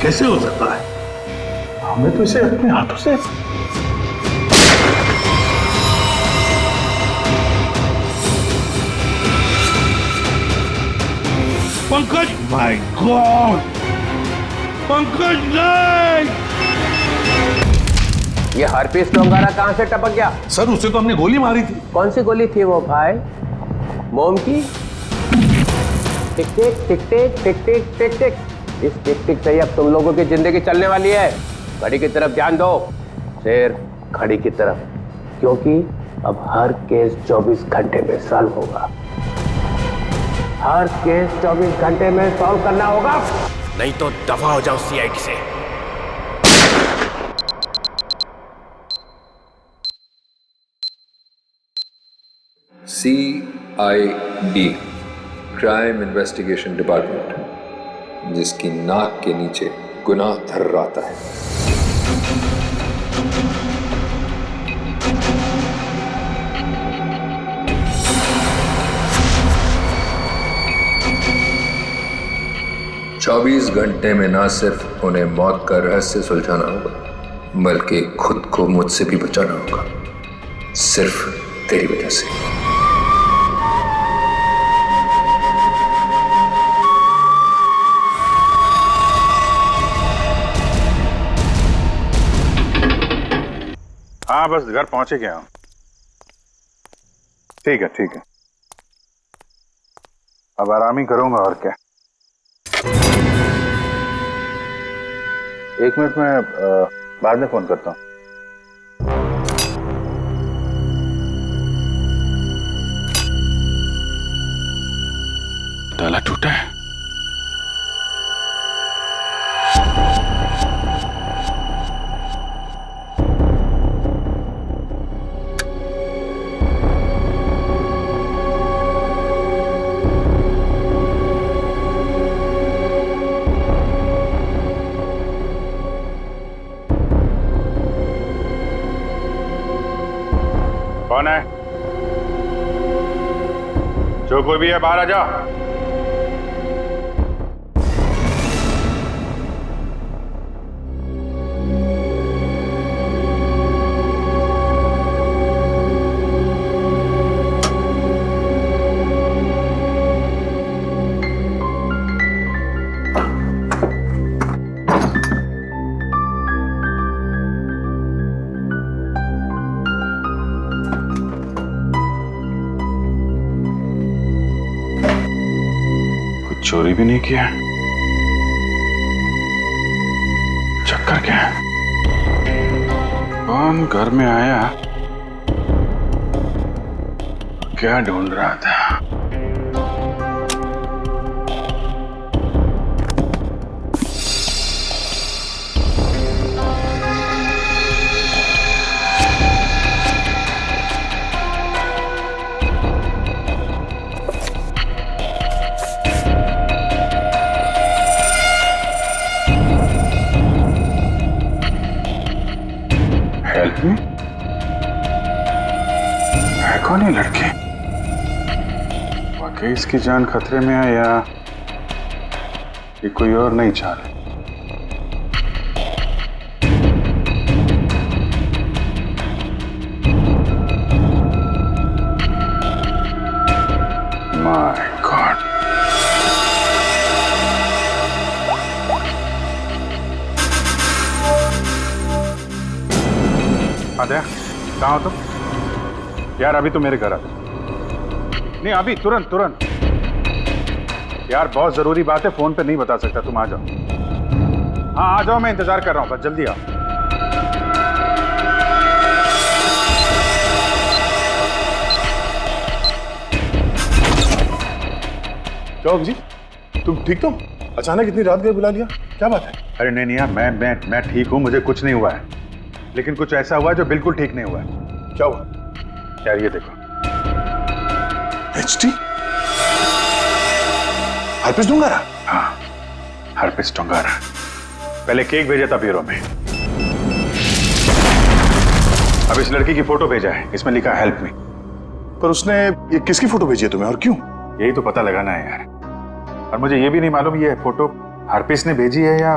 कैसे हो सकता है? हमें तो इसे अपने हाथों से। पंकज, माय गॉड, पंकज नहीं! ये हार्पिस टोंगारा कहाँ से टपक गया? सर उसे तो हमने गोली मारी थी। कौन सी गोली थी वो भाई? मोम की? टिक टिक टिक टिक टिक टिक टिक टिक। इस टिक टिक से ही अब तुम लोगों की जिंदगी चलने वाली है। घड़ी की तरफ ध्यान दो, सिर्फ घड़ी की तरफ, क्योंकि अब हर केस 24 घंटे में सॉल्व होगा। हर केस 24 घंटे में सॉल्व करना होगा, नहीं तो दफा हो जाओ सीआईडी से। CID, क्राइम इन्वेस्टिगेशन डिपार्टमेंट, जिसकी नाक के नीचे गुनाह थर्राता है। चौबीस घंटे में ना सिर्फ उन्हें मौत का रहस्य सुलझाना होगा, बल्कि खुद को मुझसे भी बचाना होगा, सिर्फ तेरी वजह से। हाँ बस घर पहुंचे गया हूं। ठीक है ठीक है, अब आराम ही करूंगा और क्या। एक मिनट में बाद में फोन करता हूं। ताला टूटा है। कौन है? जो कोई भी है बाहर आ जाओ। चोरी भी नहीं किया, चक्कर क्या है? कौन घर में आया, क्या ढूंढ रहा था? Help me? है कौन ये लड़की? वाकई इसकी जान खतरे में है या ये कोई और नई चाल है? माय गॉड, आद्या कहाँ हो तुम? यार अभी तो मेरे घर आ। नहीं अभी तुरंत तुरंत यार, बहुत जरूरी बात है, फोन पे नहीं बता सकता। तुम आ जाओ। हाँ आ जाओ, मैं इंतजार कर रहा हूँ, बस जल्दी आओ। क्या अभिजीत, तुम ठीक तो? अचानक इतनी रात गए बुला लिया, क्या बात है? अरे नहीं नहीं यार, मैं ठीक हूँ, मुझे कुछ नहीं हुआ है, लेकिन कुछ ऐसा हुआ जो बिल्कुल ठीक नहीं हुआ है। क्या हुआ? यार ये देखो। एचटी? हार्पिस टोंगारा? हाँ हार्पिस टोंगारा। पहले केक भेजा था ब्यूरो में, अब इस लड़की की फोटो भेजा है, इसमें लिखा है हेल्प मी। पर उसने ये किसकी फोटो भेजी है तुम्हें और क्यों? यही तो पता लगाना है यार, और मुझे ये भी नहीं मालूम ये फोटो हार्पिस ने भेजी है या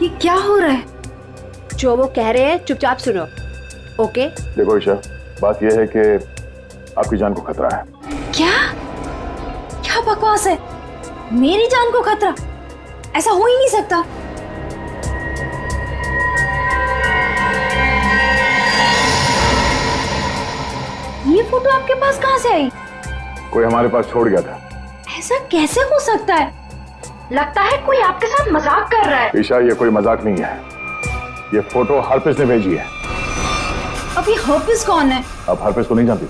ये क्या हो रहा है? जो वो कह रहे हैं चुपचाप सुनो, ओके? देखो ईशा, बात यह है कि आपकी जान को खतरा है। क्या क्या बकवास है? मेरी जान को खतरा? ऐसा हो ही नहीं सकता। ये फोटो आपके पास कहां से आई? कोई हमारे पास छोड़ गया था। ऐसा कैसे हो सकता है? लगता है कोई आपके साथ मजाक कर रहा है। ईशा, ये कोई मजाक नहीं है। ये फोटो हरप्रीत ने भेजी है। अभी हरप्रीत कौन है? आप हरप्रीत को नहीं जानती?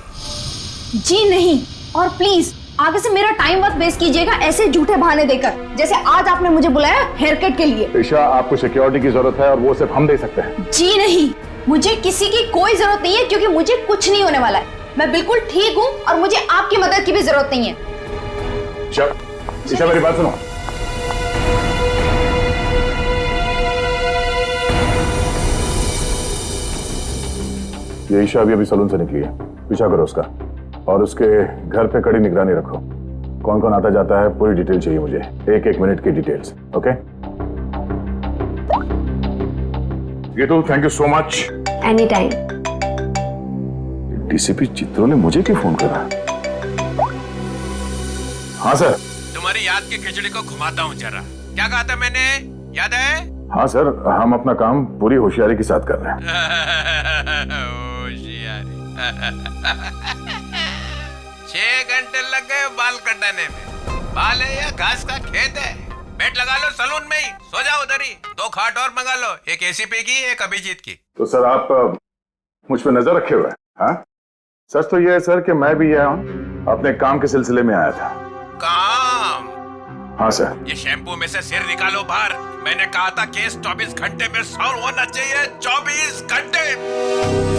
जी नहीं, और प्लीज आगे से मेरा टाइम मत वेस्ट कीजिएगा ऐसे झूठे बहाने देकर, जैसे आज आपने मुझे बुलाया हेयर कट के लिए। ईशा, आपको सिक्योरिटी की जरूरत है और वो सिर्फ हम दे सकते हैं। जी नहीं, मुझे किसी की कोई जरूरत नहीं है, क्योंकि मुझे कुछ नहीं होने वाला है। मैं बिल्कुल ठीक हूँ और मुझे आपकी मदद की भी जरूरत नहीं है। ईशा, मेरी बात सुनो। ये ईशा अभी सलून से निकली है, पीछा करो उसका और उसके घर पे कड़ी निगरानी रखो। कौन कौन आता जाता है पूरी डिटेल चाहिए मुझे, एक एक मिनट की details. Okay Geetu, thank you so much. Any time. DCP चित्रों ने मुझे क्यों फोन करा? हाँ सर। तुम्हारी याद की खिचड़ी को घुमाता हूँ जरा। क्या कहा था मैंने, याद है? हाँ सर, हम अपना काम पूरी होशियारी के साथ कर रहे हैं। होशियारी। 6 घंटे लग गए बाल कटाने में। बाल है या घास का खेत है? बेड लगा लो सलून में ही, सो जाओ उधर ही। 2 खाट और मंगा लो, एक एसीपी की, एक अभिजीत की। तो सर आप मुझ पर नजर रखे हुए हैं? हाँ, सच तो ये है सर कि मैं भी यहाँ अपने काम के सिलसिले में आया था। काम? हाँ सर। ये शैम्पू में से सिर निकालो बाहर। मैंने कहा था केस 24 घंटे में सॉल्व होना चाहिए। 24 घंटे।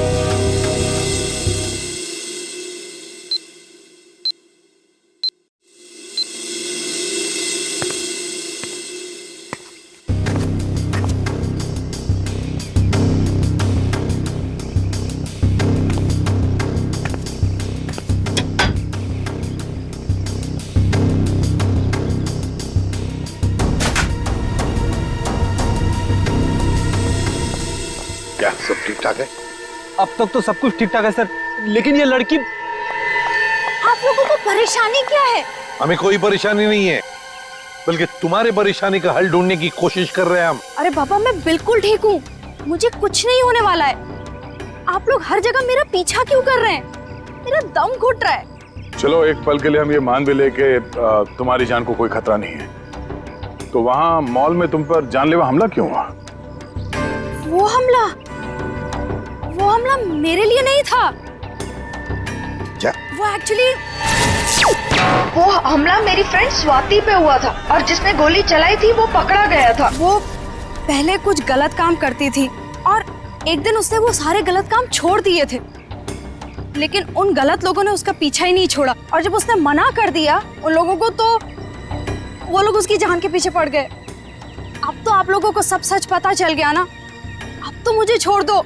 क्या सब ठीक ठाक है? अब तक तो सब कुछ ठीक ठाक है सर, लेकिन ये लड़की। आप लोगों को परेशानी क्या है? हमें कोई परेशानी नहीं है, बल्कि तुम्हारे परेशानी का हल ढूंढने की कोशिश कर रहे हैं हम। अरे बाबा, मैं बिल्कुल ठीक हूँ, मुझे कुछ नहीं होने वाला है। आप लोग हर जगह मेरा पीछा क्यों कर रहे हैं? मेरा दम घुट रहा है। चलो एक पल के लिए हम ये मान भी ले कि तुम्हारी जान को कोई खतरा नहीं है, तो वहाँ मॉल में तुम पर जानलेवा हमला क्यों हुआ? वो हमला मेरे लिए नहीं था। क्या? वो हमला मेरी फ्रेंड स्वाति पे हुआ था और जिसने गोली चलाई थी वो पकड़ा गया था। वो पहले कुछ गलत काम करती थी और एक दिन उसने वो सारे गलत काम छोड़ दिए थे, लेकिन उन गलत लोगों ने उसका पीछा ही नहीं छोड़ा। और जब उसने मना कर दिया उन लोगों को, तो वो लोग उसकी जान के पीछे पड़ गए। अब तो आप लोगों को सब सच पता चल गया ना, अब तो मुझे छोड़ दो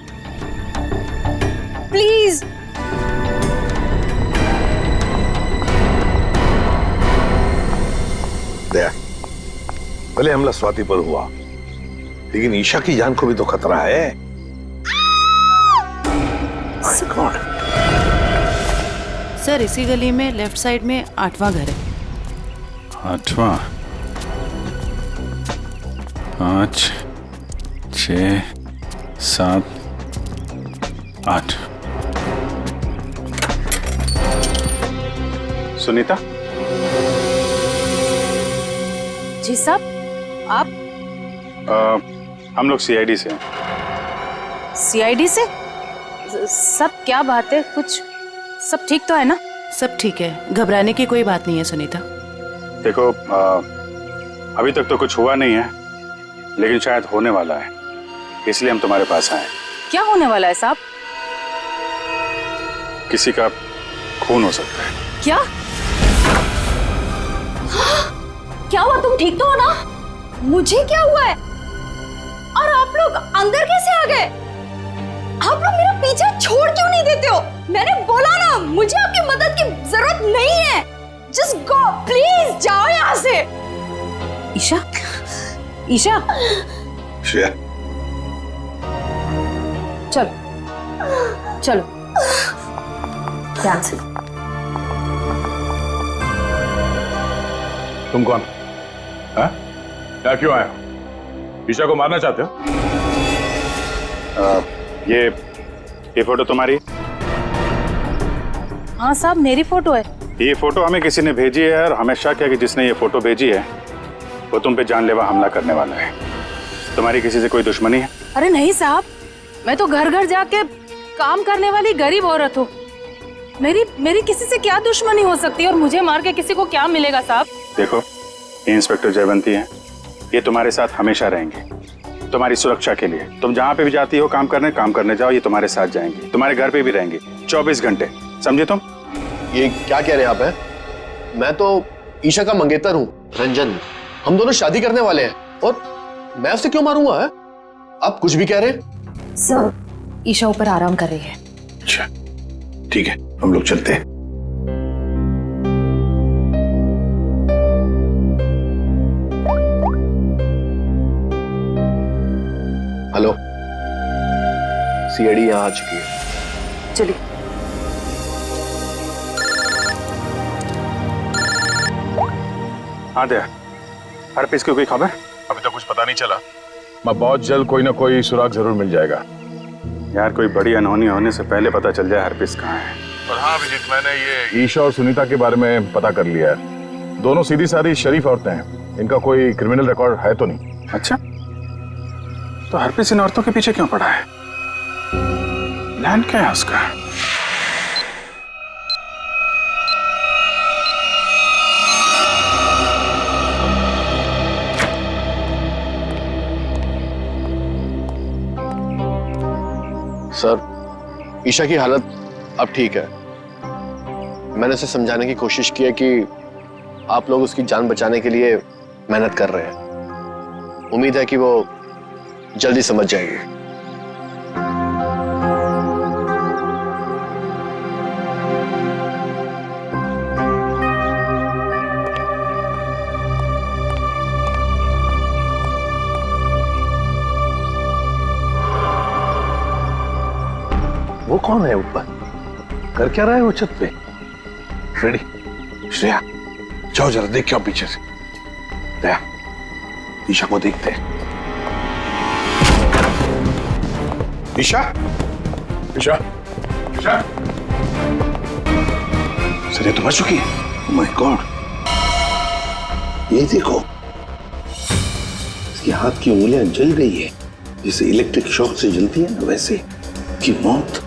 प्लीज। भले हमला स्वाति पर हुआ, लेकिन ईशा की जान को भी तो खतरा है। सर, इसी गली में लेफ्ट साइड में 8वां घर है। 8वां? 5, 6, 7, 8। सुनीता? जी साहब, आप? हम लोग सीआईडी से हैं। सीआईडी से? सब क्या बात है? कुछ सब ठीक तो है ना? सब ठीक है, घबराने की कोई बात नहीं है सुनीता। देखो, अभी तक तो कुछ हुआ नहीं है, लेकिन शायद होने वाला है, इसलिए हम तुम्हारे पास आए। क्या होने वाला है साहब? किसी का खून हो सकता है। क्या? क्या हुआ? तुम ठीक तो हो ना? मुझे क्या हुआ है? और आप लोग अंदर कैसे आ गए? आप लोग मेरा पीछा छोड़ क्यों नहीं देते हो? मैंने बोला ना, मुझे आपकी मदद की जरूरत नहीं है। जस्ट गो, प्लीज जाओ यहाँ से। ईशा, ईशा, श्रेया, चलो चलो ध्यान से। तुम कौन? हाँ? यहाँ क्यों आए हो? ईशा को मारना चाहते हो? ये फोटो तुम्हारी? हाँ साहब, मेरी फोटो है। ये फोटो हमें किसी ने भेजी है और हमें शक है कि जिसने ये फोटो भेजी है वो तुम पे जानलेवा हमला करने वाला है। तुम्हारी किसी से कोई दुश्मनी है? अरे नहीं साहब, मैं तो घर घर जाके काम करने वाली गरीब औरत हूँ। मेरी किसी से क्या दुश्मनी हो सकती है, और मुझे मार के किसी को क्या मिलेगा साहब? देखो, ये इंस्पेक्टर जयवंती है, ये तुम्हारे साथ हमेशा रहेंगे, तुम्हारी सुरक्षा के लिए। तुम जहाँ पे भी जाती हो काम करने जाओ, ये तुम्हारे साथ जाएंगे, तुम्हारे घर पे भी रहेंगे 24 घंटे, समझे तुम? ये क्या कह रहे हैं आप? मैं तो ईशा का मंगेतर हूँ, रंजन। हम दोनों शादी करने वाले हैं, और मैं उसे क्यों मारूंगा? है? आप कुछ भी कह रहे हैं? सर, ईशा ऊपर आराम कर रही है। अच्छा ठीक है, हम लोग चलते हैं। हेलो, सीआईडी यहाँ आ चुकी है। चलिए। हाँ दया, हरप्रीत की कोई खबर? अभी तक कुछ पता नहीं चला। मैं बहुत जल्द कोई ना कोई सुराग जरूर मिल जाएगा। यार, कोई बड़ी अनहोनी होने से पहले पता चल जाए हरप्रीत कहाँ है। और हाँ अभिजीत, मैंने ये ईशा और सुनीता के बारे में पता कर लिया है। दोनों सीधी सादी शरीफ औरतें हैं, इनका कोई क्रिमिनल रिकॉर्ड है तो नहीं। अच्छा, तो हरप्रीत इन औरतों के पीछे क्यों पड़ा है? प्लान क्या है उसका? सर, ईशा की हालत अब ठीक है। मैंने उसे समझाने की कोशिश की है कि आप लोग उसकी जान बचाने के लिए मेहनत कर रहे हैं। उम्मीद है कि वो जल्दी समझ जाएगी। वो कौन है ऊपर? कर क्या रहा है वो छत पे? फ्रेडी, श्रेया, जाओ जरा देख के आओ पीछे से। दया, ईशा को देखते हैं। ईशा, ईशा, ईशा, सर ये तो मर चुकी है। ओह माय गॉड, ये देखो, इसके हाथ की उंगलियां जल गई है, जैसे इलेक्ट्रिक शॉक से जलती है ना, वैसे। की मौत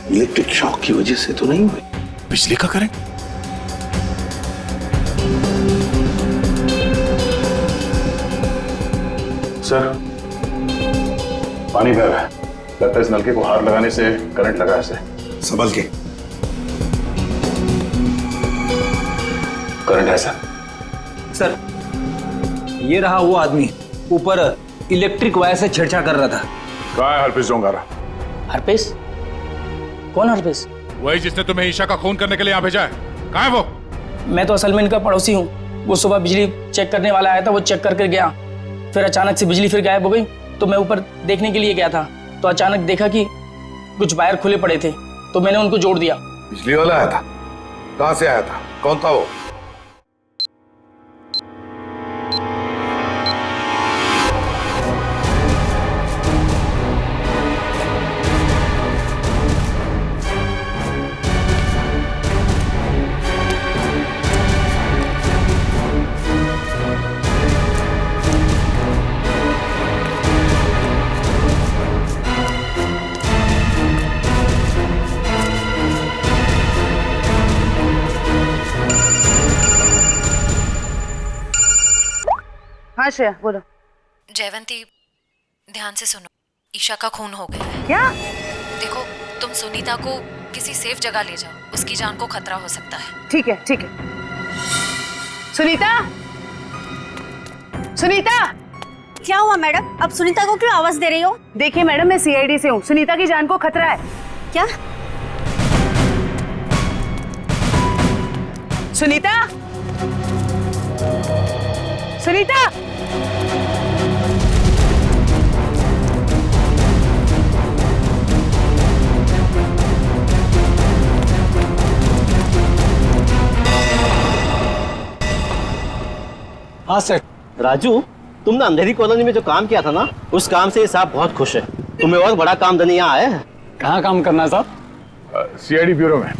इलेक्ट्रिक शॉक की वजह से तो नहीं हुई, बिजली का करंट। सर, पानी बह रहा है, लगता है इस नलके को हाथ लगाने से करंट लगा इसे। संभल के। करंट है सर। सर, ये रहा वो आदमी, ऊपर इलेक्ट्रिक वायर से छेड़छाड़ कर रहा था। कहाँ है हरप्रीत जोंगारा? हरपेश? कौन हरपेश? वही जिसने तुम्हें ईशा का खून करने के लिए यहाँ भेजा है। कहाँ है वो? मैं तो असल में इनका पड़ोसी हूँ। वो सुबह बिजली चेक करने वाला आया था, वो चेक करके गया, फिर अचानक से बिजली फिर गायब हो गई, तो मैं ऊपर देखने के लिए गया था, तो अचानक देखा कि कुछ वायर खुले पड़े थे, तो मैंने उनको जोड़ दिया। बिजली वाला आया था? कहाँ से आया था? कौन था वो? हाँ श्रेया, बोलो। जयवंती, ध्यान से सुनो, ईशा का खून हो गया है। क्या? देखो, तुम सुनीता को किसी सेफ जगह ले जाओ, उसकी जान को खतरा हो सकता है। ठीक है, ठीक है। सुनीता, सुनीता! क्या हुआ मैडम? अब सुनीता को क्यों आवाज दे रही हो? देखिए मैडम, मैं सीआईडी से हूँ, सुनीता की जान को खतरा है। क्या? सुनीता, सुनीता! हाँ सर। राजू, तुमने अंधेरी कॉलोनी में जो काम किया था ना, उस काम से ये साहब बहुत खुश है। तुम्हें और बड़ा काम देने यहाँ आए हैं। कहाँ काम करना है साहब? सीआईडी ब्यूरो में।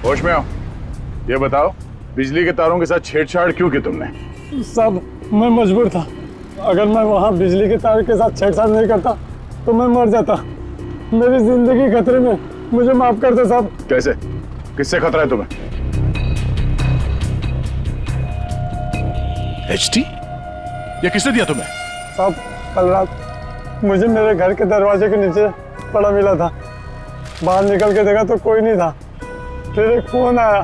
होश में आओ। ये बताओ, बिजली के तारों के साथ छेड़छाड़ क्यों की तुमने? साहब, मैं मजबूर था। अगर मैं वहाँ बिजली के तार के साथ छेड़छाड़ नहीं करता तो मैं मर जाता। मेरी जिंदगी खतरे में, मुझे माफ कर दो साहब। कैसे? किससे खतरा है तुम्हें? एचटी? ये किसने दिया तुम्हें? साहब, कल रात मुझे मेरे घर के दरवाजे के नीचे पड़ा मिला था। बाहर निकल के देखा तो कोई नहीं था। फिर एक फोन आया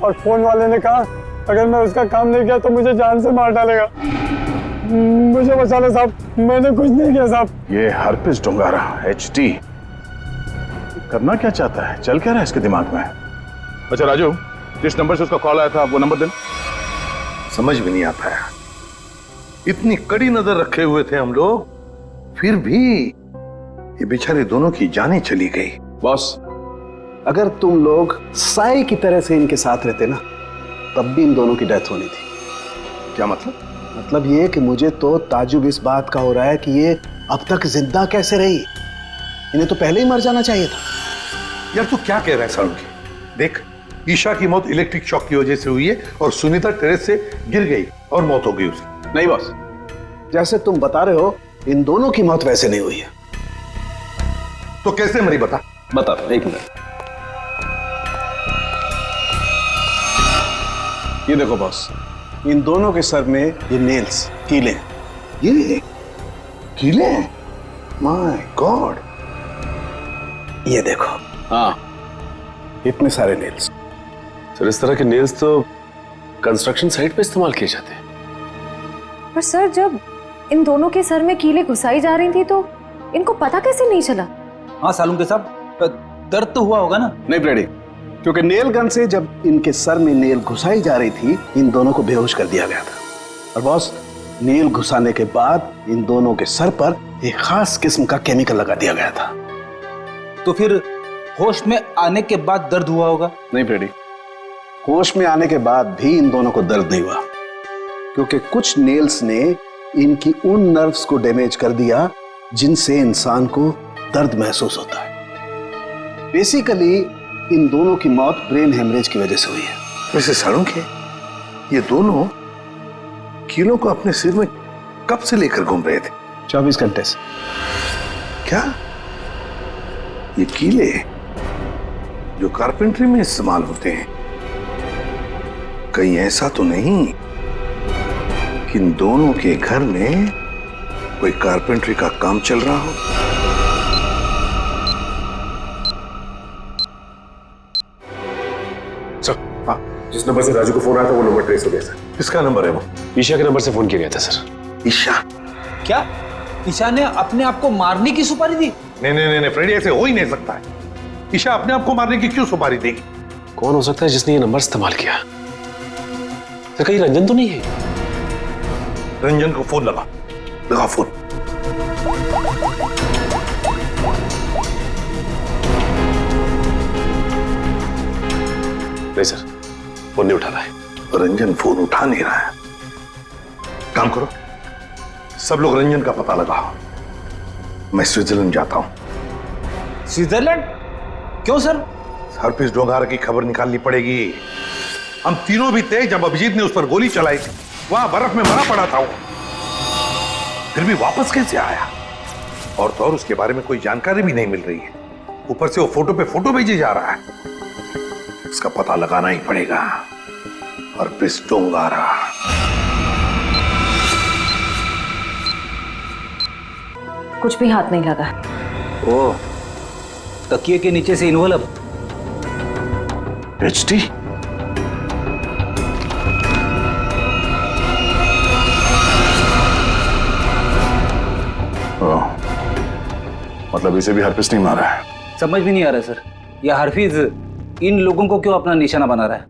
और फोन वाले ने कहा अगर मैं उसका काम नहीं किया तो मुझे जान से मार डालेगा। मुझे बचा लो साहब, मैंने कुछ नहीं किया साहब। ये हरपिस डोंगारा एचटी करना क्या चाहता है? चल क्या रहा है इसके दिमाग में? अच्छा राजू, जिस नंबर से उसका कॉल आया था वो नंबर देना। समझ में नहीं आता है, इतनी कड़ी नजर रखे हुए थे हम लोग, फिर भी ये बेचारे दोनों की जानें चली गई। बॉस, अगर तुम लोग साई की तरह से इनके साथ रहते ना, तब भी इन दोनों की डेथ होनी थी। क्या मतलब? मतलब ये कि मुझे तो ताजुब इस बात का हो रहा है कि ये अब तक जिंदा कैसे रही। इन्हें तो पहले ही मर जाना चाहिए था। यार तू क्या कह रहा है सालुंकी? देख, ईशा की मौत इलेक्ट्रिक शॉक की वजह से हुई है और सुनीता टेरेस से गिर गई और मौत हो गई उसकी। नहीं बॉस, जैसे तुम बता रहे हो, इन दोनों की मौत वैसे नहीं हुई है। तो कैसे मरी बता? बता दो, एक मिनट। ये देखो बॉस, इन दोनों के सर में ये नेल्स, कीले। ये कीले? My God. ये देखो, हाँ, इतने सारे नेल्स। सर, इस तरह के नेल्स तो कंस्ट्रक्शन साइट पे इस्तेमाल किए जाते हैं। पर सर, जब इन दोनों के सर में कीले घुसाई जा रही थी तो इनको पता कैसे नहीं चला? हाँ सालुंके साहब, दर्द तो हुआ होगा ना? नहीं ब्रेडी, क्योंकि नेल गन से जब इनके सर में नेल घुसाई जा रही थी, इन दोनों को बेहोश कर दिया गया था। और बॉस, नेल घुसाने के बाद इन दोनों के सर पर एक खास किस्म का केमिकल लगा दिया गया था। तो फिर होश में आने के बाद दर्द हुआ होगा? नहीं ब्रेडी, होश में आने के बाद भी इन दोनों को दर्द नहीं हुआ, क्योंकि कुछ नेल्स ने इनकी उन नर्व्स को डैमेज कर दिया जिनसे इंसान को दर्द महसूस होता है। बेसिकली इन दोनों की मौत ब्रेन हेमरेज की वजह से हुई है। वैसे सालुंके, ये दोनों कीलों को अपने सिर में कब से लेकर घूम रहे थे? 24 घंटे से। क्या ये कीले जो कारपेंट्री में इस्तेमाल होते हैं, कहीं ऐसा तो नहीं कि इन दोनों के घर में कोई कारपेंट्री का काम चल रहा हो? जिस नंबर से राजू को फोन आया था वो नंबर ट्रेस हो गया सर। किसका नंबर है वो? ईशा के नंबर से फोन किया गया था सर। ईशा? क्या ईशा ने अपने आप को मारने की सुपारी दी? नहीं नहीं नहीं फ्रेडी, ऐसे हो ही नहीं सकता है। ईशा अपने आप को मारने की क्यों सुपारी देगी? कौन हो सकता है जिसने ये नंबर इस्तेमाल किया? सर, कहीं रंजन तो नहीं है? रंजन को फोन लगा फोन। नहीं सर, फोन नहीं उठा रहा है। रंजन फोन उठा नहीं रहा है। काम करो, सब लोग रंजन का पता लगाओ। मैं स्विट्जरलैंड जाता हूं। स्विट्जरलैंड? क्यों सर? हरपिस डोंगारा की खबर निकालनी पड़ेगी। हम तीनों भी थे जब अभिजीत ने उस पर गोली चलाई थी। वहां बर्फ में मरा पड़ा था वो, फिर भी वापस कैसे आया? और तो और उसके बारे में कोई जानकारी भी नहीं मिल रही है। ऊपर से वो फोटो पे फोटो भेजे जा रहा है। इसका पता लगाना ही पड़ेगा। हरपिस डोंगारा। कुछ भी हाथ नहीं लगा। ओ, तकिए के नीचे से इन्वॉल्व। एचटी? मतलब इसे भी हरपिस नहीं मारा है? समझ भी नहीं आ रहा सर, यह हरफीज इन लोगों को क्यों अपना निशाना बना रहा है?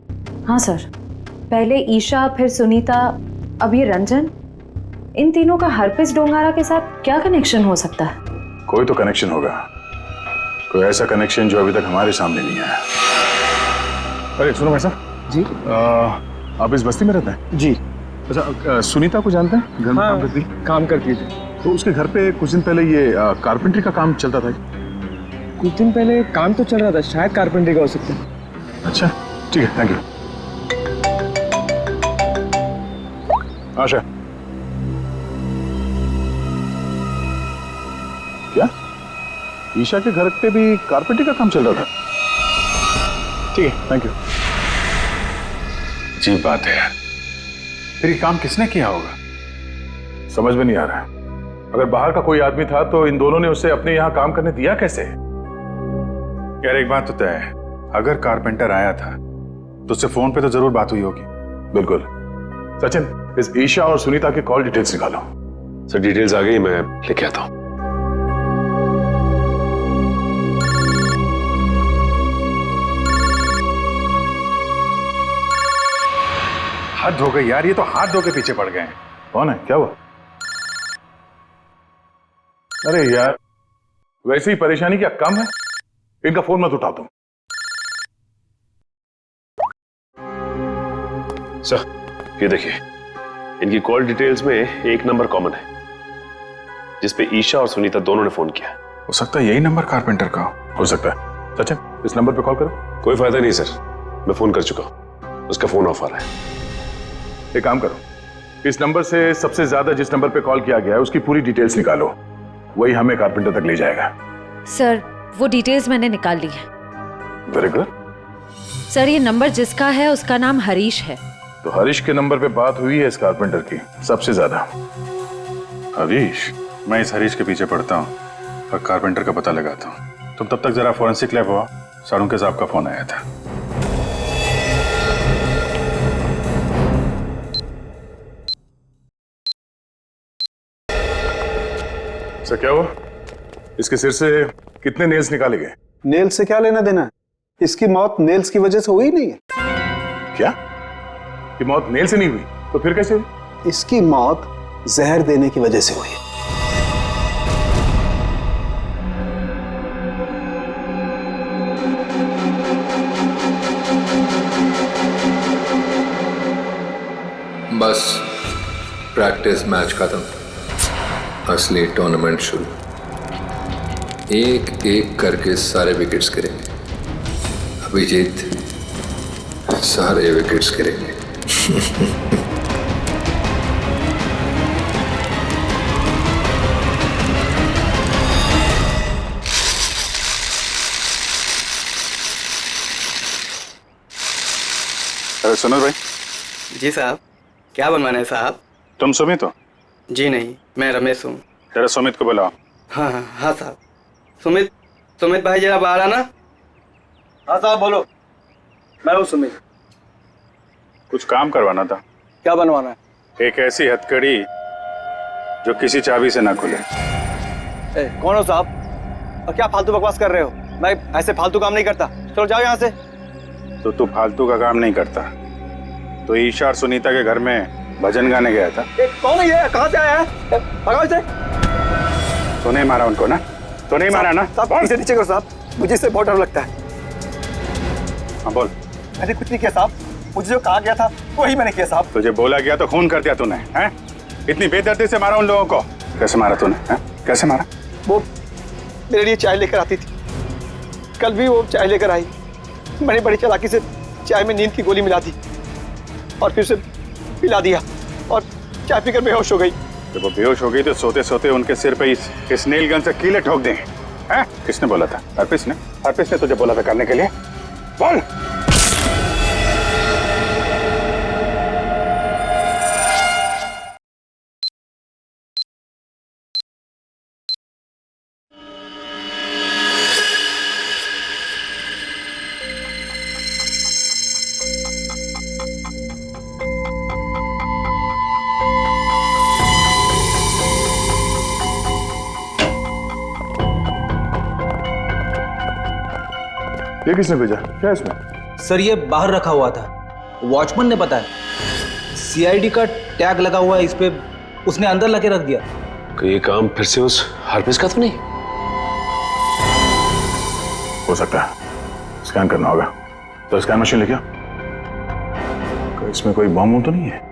हाँ सर, पहले ईशा, फिर सुनीता, अब ये रंजन, इन तीनों का हरप्रीत डोंगारा के साथ क्या कनेक्शन हो सकता है? कोई तो कनेक्शन होगा, कोई ऐसा कनेक्शन जो अभी तक हमारे सामने नहीं आया। अरे सुनो भाई साहब जी, आप इस बस्ती में रहते हैं? जी। अच्छा, सुनीता को जानते हैं? घर में हाँ, काम करती थी। तो उसके घर पे कुछ दिन पहले ये कारपेंटरी का काम चलता था। कुछ दिन पहले काम तो चल रहा था, शायद कारपेंटरी का हो सकता है। अच्छा ठीक है, थैंक यू। आशा, क्या ईशा के घर पे भी कारपेंटरी का काम चल रहा था? ठीक है, थैंक यू। अजीब बात है यार, फिर ये काम किसने किया होगा, समझ में नहीं आ रहा है। अगर बाहर का कोई आदमी था तो इन दोनों ने उसे अपने यहाँ काम करने दिया कैसे? यार एक बात तो तय है, अगर कारपेंटर आया था तो उससे फोन पे तो जरूर बात हुई होगी। बिल्कुल। सचिन, इस ईशा और सुनीता के कॉल डिटेल्स निकालो। सर डिटेल्स आ गई, मैं लेके आता हूँ। हाथ धो गए यार, ये तो हाथ धो के पीछे पड़ गए हैं। कौन है, क्या हुआ? अरे यार, वैसे ही परेशानी क्या कम है? इनका फोन मत उठा तुम। सर ये देखिए, इनकी कॉल डिटेल्स में एक नंबर कॉमन है जिसपे ईशा और सुनीता दोनों ने फोन किया। हो सकता है यही नंबर कारपेंटर का हो सकता है। सचिन, इस नंबर पे कॉल करो। कोई फायदा नहीं सर, मैं फोन कर चुका हूं, उसका फोन ऑफ आ रहा है। एक काम करो, इस नंबर से सबसे ज्यादा जिस नंबर पे कॉल किया गया है उसकी पूरी डिटेल्स निकालो, वही हमें कारपेंटर तक ले जाएगा। सर वो डिटेल्स मैंने निकाल ली है। Very good. सर ये नंबर जिसका है उसका नाम हरीश है। तो हरीश के नंबर पे बात हुई है इस कारपेंटर की सबसे ज्यादा। हरीश? मैं इस हरीश के पीछे पड़ता हूँ और कारपेंटर का पता लगाता हूँ। तुम तब तक जरा फॉरेंसिक लैब हुआ, सारुंके साहब का फोन आया था। सर क्या हुआ? इसके सिर से कितने नेल्स निकाले गए? नेल्स से क्या लेना देना है? इसकी मौत नेल्स की वजह से हुई नहीं है। क्या? कि मौत नेल से नहीं हुई तो फिर कैसे हुई? इसकी मौत जहर देने की वजह से हुई। बस प्रैक्टिस मैच खत्म, असली टूर्नामेंट शुरू। एक एक करके सारे विकेट्स गिरेंगे। अभिजीत सारे विकेट्स गिरेंगे। अरे सुनो भाई। जी साहब, क्या बनवाना है साहब? तुम सुमित हो? जी नहीं, मैं रमेश हूँ। जरा सुमित को बुलाओ। हाँ हाँ हाँ साहब। सुमित भाई जरा बाहर आना। हाँ साहब बोलो। मैं हूँ सुमित। कुछ काम करवाना था। क्या बनवाना है? एक ऐसी हथकड़ी जो किसी चाबी से ना खुले। कौन हो साहब और क्या फालतू बकवास कर रहे हो? मैं ऐसे फालतू काम नहीं करता, चलो जाओ यहाँ से। तो तू फालतू का काम नहीं करता तो ईशा और सुनीता के घर में भजन गाने गया था। कौन है ये? कहाँ से आया है? भगाओ इसे। तो नहीं मारा उनको ना? तो नहीं मारा ना? साहब इसे नीचे करो साहब, मुझे इससे बहुत डर लगता है। हाँ बोल। मैंने कुछ नहीं किया साहब, मुझे जो कहा गया था वही मैंने किया साहब। तुझे बोला गया तो खून कर दिया तूने, हैं? इतनी बेदर्दी से मारा उन लोगों को। कैसे मारा तूने, हैं? कैसे मारा? वो मेरे लिए चाय लेकर आती थी, कल भी वो चाय लेकर आई। मैंने बड़ी चालाकी से चाय में नींद की गोली मिला दी और फिर उसे पिला दिया और चाय पीकर बेहोश हो गई। जब वो बेहोश हो गई तो सोते सोते उनके सिर पे इस नील गन से कीले ठोक दें, हैं? किसने बोला था? हरप्रीत ने? हरप्रीत ने तुझे बोला था करने के लिए? बोल। ये किसने भेजा? क्या है इसमें? सर ये बाहर रखा हुआ था, वॉचमैन ने बताया, सीआईडी का टैग लगा हुआ है इस पे, उसने अंदर लाके रख दिया। ये काम फिर से उस हरपिस का तो नहीं? हो सकता है, स्कैन करना होगा। तो स्कैन मशीन लेके आओ। इसमें कोई बम तो नहीं है?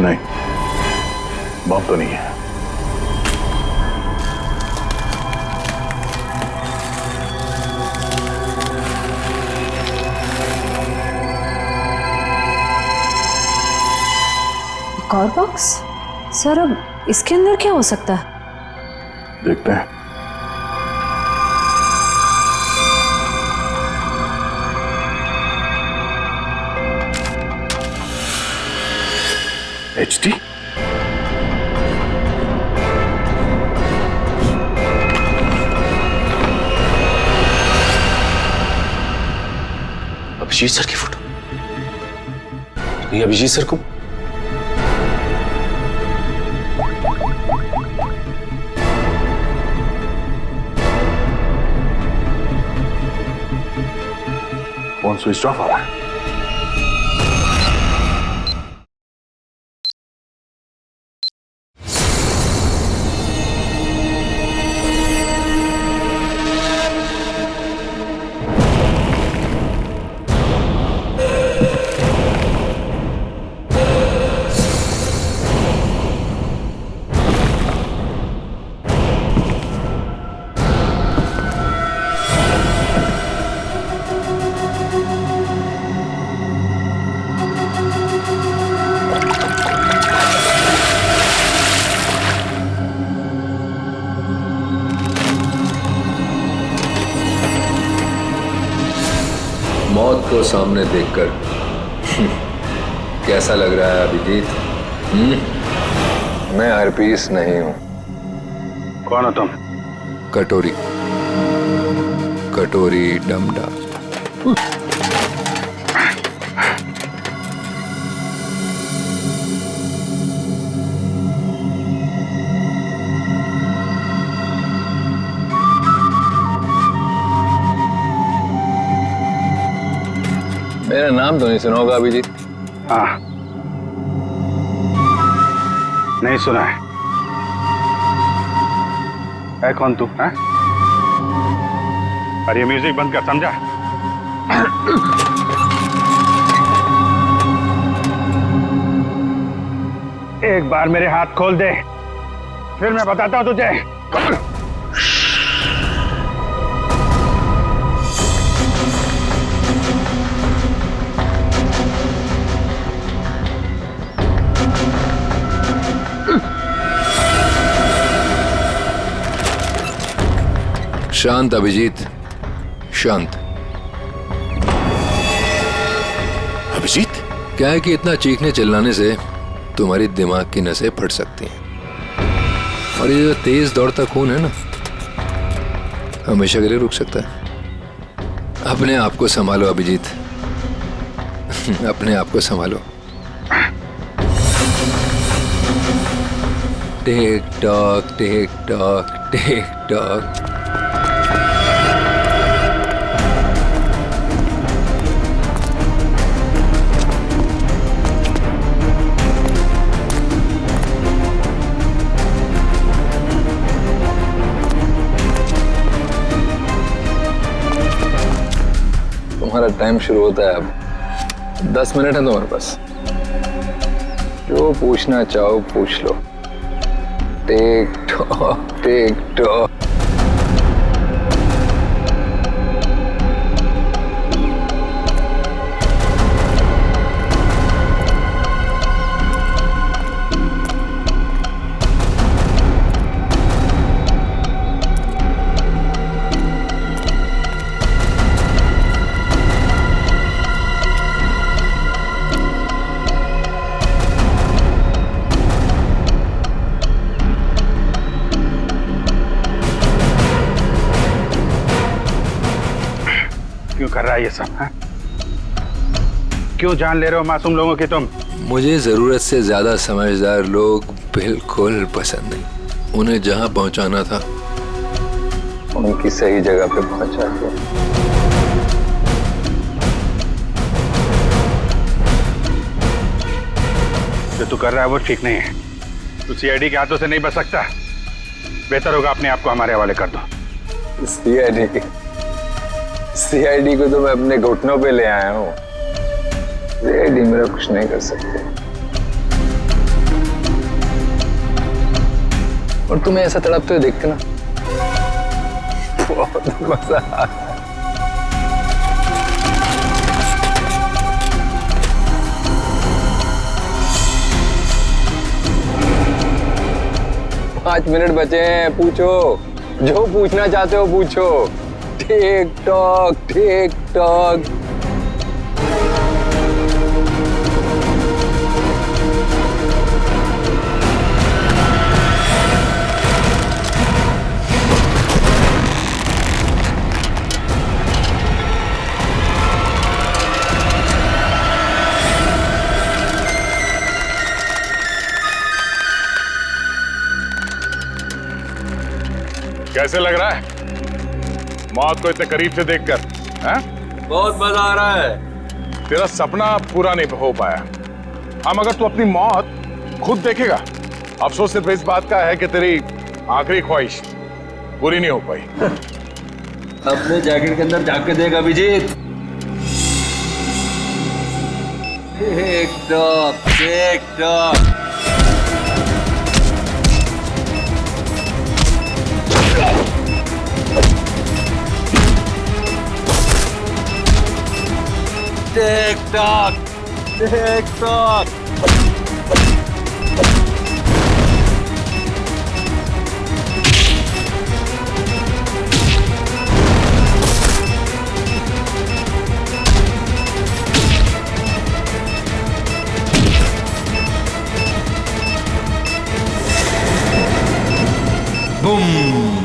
नहीं, बम तो नहीं है। एक और बॉक्स? सर अब इसके अंदर क्या हो सकता है? देखते हैं। HD? अभिजीत सर की फोटो? नहीं, अभिजीत सर को फोन स्विच ऑफ आ रहा है। मौत को सामने देखकर कैसा लग रहा है अभिजीत? मैं हरपीस नहीं हूं। कौन हो तुम? कटोरी, कटोरी डमडा। मेरा नाम तो नहीं सुना होगा अभिजीत? हाँ, नहीं सुना है। कौन तू? हाँ? अरे म्यूजिक बंद कर, समझा? एक बार मेरे हाथ खोल दे, फिर मैं बताता हूं तुझे। शांत अभिजीत, शांत। अभिजीत? क्या है कि इतना चीखने चिल्लाने से तुम्हारी दिमाग की नसें फट सकती हैं, और ये जो तेज दौड़ता खून है ना, हमेशा के लिए रुक सकता है। अपने आप को संभालो अभिजीत, अपने आप को संभालो। टिक tock, tick tock, tick talk. तुम्हारा टाइम शुरू होता है अब। 10 मिनट है तुम्हारे पास, जो पूछना चाहो पूछ लो। टिक टॉक, टिक टॉक। क्यों कर रहा है ये सब? है? क्यों जान ले रहे हो मासूम लोगों की तुम? मुझे जरूरत से ज्यादा समझदार लोग बिल्कुल पसंद नहीं। उन्हें जहां पहुंचाना था उनकी सही जगह पे पहुंचा दिया। जो तू कर रहा है वो ठीक नहीं है। तू सीआईडी के हाथों से नहीं बच सकता। बेहतर होगा अपने आप को हमारे हवाले कर दो। सीआईडी को तो मैं अपने घुटनों पे ले आया हूँ। सीआईडी मेरा कुछ नहीं कर सकते। और तुम्हें ऐसा तड़पते हुए देखते ना बहुत मजा आता है। पाँच मिनट बचे हैं, पूछो जो पूछना चाहते हो पूछो। टिक टॉक टिक टॉक। कैसे लग रहा है मौत को इतने करीब से देखकर? बहुत मजा आ रहा है। तेरा सपना पूरा नहीं हो पाया। हम अगर तू अपनी मौत खुद देखेगा, अफसोस सिर्फ इस बात का है कि तेरी आखिरी ख्वाहिश पूरी नहीं हो पाई। अपने जैकेट के अंदर झांक के देख Abhijeet. Tick tock tick tock. Tick tock tick tock. Boom.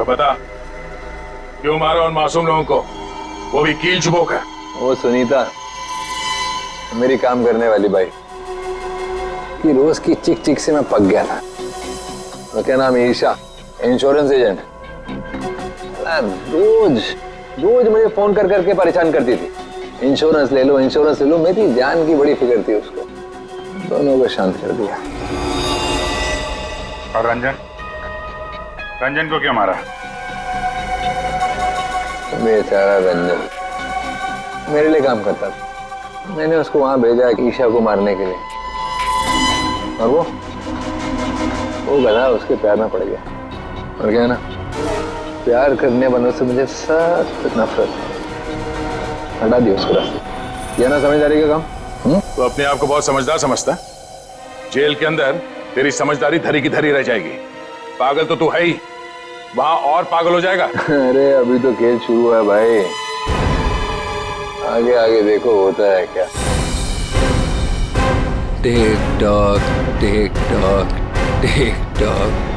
बता क्यों मारा उन मासूम लोगों को, वो भी कील चुबो कर? वो सुनीता मेरी काम करने वाली बाई कि रोज की चिक चिक से मैं पक गया था। तो क्या नाम है, ईशा, इंश्योरेंस एजेंट। रोज रोज मुझे फोन कर करके परेशान करती थी, इंश्योरेंस ले लो इंश्योरेंस ले लो। मेरी जान की बड़ी फिक्र थी उसको। दोनों को शांत कर दिया। और रंजन, रंजन को क्यों मारा? बेचारा रंजन मेरे लिए काम करता था। मैंने उसको वहां भेजा ईशा को मारने के लिए, और वो गधा उसके प्यार में पड़ गया। और क्या ना, प्यार करने वालों से मुझे सख्त नफरत है। हटा दिया उसको रास्ते। यह ना समझदारी का काम। तो अपने आप को बहुत समझदार समझता है। जेल के अंदर तेरी समझदारी धरी की धरी रह जाएगी। पागल तो तू है ही, वहां और पागल हो जाएगा। अरे अभी तो खेल शुरू है भाई, आगे आगे देखो होता है क्या। टिक tock tick tock tick talk.